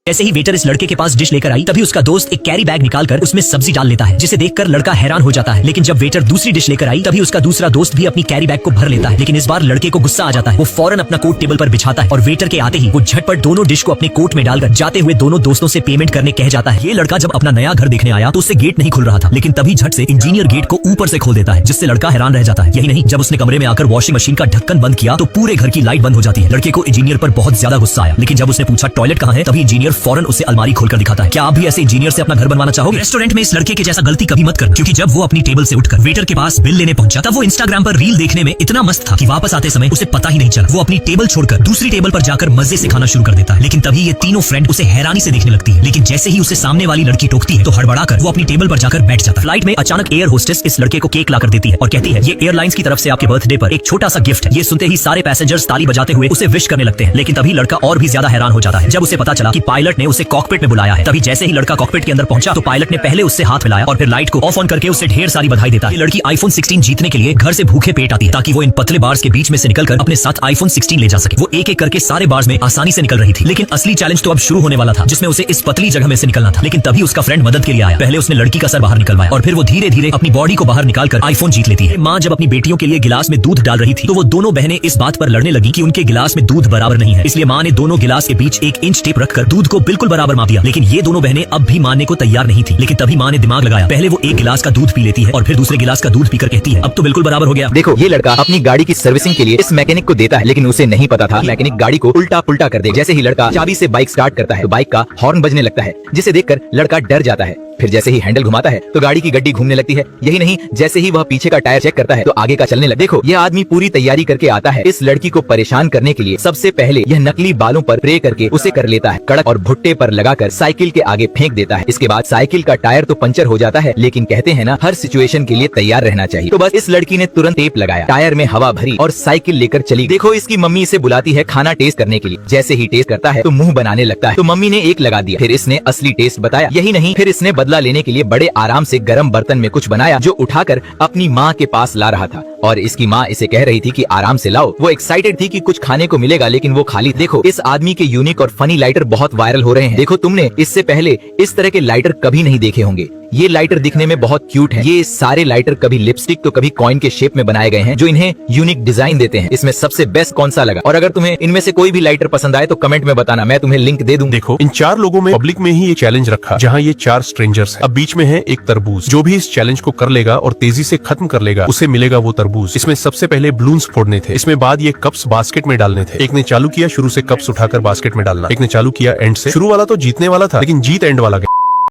जैसे ही वेटर इस लड़के के पास डिश लेकर आई तभी उसका दोस्त एक कैरी बैग निकालकर उसमें सब्जी डाल लेता है, जिसे देखकर लड़का हैरान हो जाता है। लेकिन जब वेटर दूसरी डिश लेकर आई तभी उसका दूसरा दोस्त भी अपनी कैरी बैग को भर लेता है। लेकिन इस बार लड़के को गुस्सा आ जाता है। वो फौरन अपना कोट टेबल पर बिछाता है और वेटर के आते ही वो झटपट दोनों डिश को अपने कोट में डालकर जाते हुए दोनों दोस्तों से पेमेंट करने कह जाता है। ये लड़का जब अपना नया घर देखने आया तो उससे गेट नहीं खुल रहा था, लेकिन तभी झट से इंजीनियर गेट को ऊपर से खोल देता है, जिससे लड़का हैरान रह जाता है। यही नहीं, जब उसने कमरे में आकर वॉशिंग मशीन का ढक्कन बंद किया तो पूरे घर की लाइट बंद हो जाती है। लड़के को इंजीनियर पर बहुत ज्यादा गुस्सा आया, लेकिन जब उसने पूछा टॉयलेट कहाँ है तभी इंजीनियर फौरन उसे अलमारी खोलकर दिखाता है। क्या आप भी ऐसे इंजीनियर से अपना घर बनवाना चाहोगे? रेस्टोरेंट में इस लड़के के जैसा गलती कभी मत कर, क्योंकि जब वो अपनी टेबल से उठकर वेटर के पास बिल लेने पहुंचा तब वो इंस्टाग्राम पर रील देखने में इतना मस्त था कि वापस आते समय उसे पता ही नहीं चला। वो अपनी टेबल छोड़कर दूसरी टेबल पर जाकर मजे से खाना शुरू कर देता है। लेकिन तभी ये तीनों फ्रेंड उसे हैरानी से देखने लगती है। लेकिन जैसे ही उसे सामने वाली लड़की टोकती है तो हड़बड़ाकर वो अपनी टेबल पर जाकर बैठ जाता है। फ्लाइट में अचानक एयर होस्टेस इस लड़के को केक लाकर देती है और कहती है ये एयरलाइंस की तरफ से आपके बर्थडे पर एक छोटा सा गिफ्ट है। ये सुनते ही सारे पैसेंजर्स ताली बजाते हुए उसे विश करने लगते हैं। लेकिन तभी लड़का और भी ज्यादा हैरान हो जाता है जब उसे पता चला कि पायलट ने उसे कॉकपिट में बुलाया है। तभी जैसे ही लड़का कॉकपिट के अंदर पहुंचा तो पायलट ने पहले उससे हाथ मिलाया और फिर लाइट को ऑफ ऑन करके उसे ढेर सारी बधाई देता है। ये लड़की आईफोन 16 जीतने के लिए घर से भूखे पेट आती है ताकि वो इन पतले बार्स के बीच में से निकलकर अपने साथ आईफोन 16 ले जा सके। वो एक एक करके सारे बार्स में आसानी से निकल रही थी, लेकिन असली चैलेंज तो अब शुरू होने वाला था, जिसमें उसे इस पतली जगह में से निकलना था। लेकिन तभी उसका फ्रेंड मदद के लिए आया। पहले उसने लड़की का सर बाहर निकलवाया और फिर वो धीरे धीरे अपनी बॉडी को बाहर निकालकर आईफोन जीत लेती है। माँ जब अपनी बेटियों के लिए गिलास में दूध डाल रही थी तो वो दोनों बहनें इस बात पर लड़ने लगी कि उनके गिलास में दूध बराबर नहीं है, इसलिए माँ ने दोनों गिलास के बीच 1 इंच टेप रखकर दूध को बिल्कुल बराबर माप दिया। लेकिन ये दोनों बहनें अब भी मानने को तैयार नहीं थी। लेकिन तभी माँ ने दिमाग लगाया। पहले वो एक गिलास का दूध पी लेती है और फिर दूसरे गिलास का दूध पीकर कहती है अब तो बिल्कुल बराबर हो गया। देखो ये लड़का अपनी गाड़ी की सर्विसिंग के लिए इस मैकेनिक को देता है, लेकिन उसे नहीं पता था मैकेनिक गाड़ी को उल्टा पुल्टा कर दे। जैसे ही लड़का चाबी से बाइक स्टार्ट करता है तो बाइक का हॉर्न बजने लगता है, जिसे देखकर लड़का डर जाता है। फिर जैसे ही हैंडल घुमाता है तो गाड़ी की गड्डी घूमने लगती है। यही नहीं, जैसे ही वह पीछे का टायर चेक करता है तो आगे का चलने लगता है। देखो यह आदमी पूरी तैयारी करके आता है इस लड़की को परेशान करने के लिए। सबसे पहले यह नकली बालों पर स्प्रे करके उसे कर लेता है कड़क और भुट्टे पर लगाकर साइकिल के आगे फेंक देता है। इसके बाद साइकिल का टायर तो पंचर हो जाता है, लेकिन कहते हैं ना हर सिचुएशन के लिए तैयार रहना चाहिए। तो बस इस लड़की ने तुरंत टेप लगाया, टायर में हवा भरी और साइकिल लेकर चली। देखो इसकी मम्मी इसे बुलाती है खाना टेस्ट करने के लिए। जैसे ही टेस्ट करता है तो मुंह बनाने लगता है, तो मम्मी ने एक लगा दिया। फिर इसने असली टेस्ट बताया। यही नहीं, फिर इसने बदला लेने के लिए बड़े आराम से गर्म बर्तन में कुछ बनाया जो उठाकर अपनी माँ के पास ला रहा था। और इसकी माँ इसे कह रही थी कि आराम से लाओ। वो एक्साइटेड थी कि कुछ खाने को मिलेगा, लेकिन वो खाली। देखो इस आदमी के यूनिक और फनी लाइटर बहुत वायरल हो रहे हैं। देखो तुमने इससे पहले इस तरह के लाइटर कभी नहीं देखे होंगे। ये लाइटर दिखने में बहुत क्यूट है। ये सारे लाइटर कभी लिपस्टिक तो कभी कॉइन के शेप में बनाए गए हैं जो इन्हें यूनिक डिजाइन देते हैं। इसमें सबसे बेस्ट कौन सा लगा? और अगर तुम्हें इनमें से कोई भी लाइटर पसंद आए तो कमेंट में बताना, मैं तुम्हें लिंक दे दूं। देखो इन 4 लोगों में पब्लिक में ही ये चैलेंज रखा, जहाँ ये 4 स्ट्रेंजर्स हैं। अब बीच में है एक तरबूज। जो भी इस चैलेंज को कर लेगा और तेजी से खत्म कर लेगा उसे मिलेगा वो तरबूज। इसमें सबसे पहले बलून्स फोड़ने थे। इसमें बाद ये कप्स बास्केट में डालने थे। एक ने चालू किया शुरू से कप्स उठाकर बास्केट में डालना, एक ने चालू किया एंड से। शुरू वाला तो जीतने वाला था, लेकिन जीत एंड वाला गया।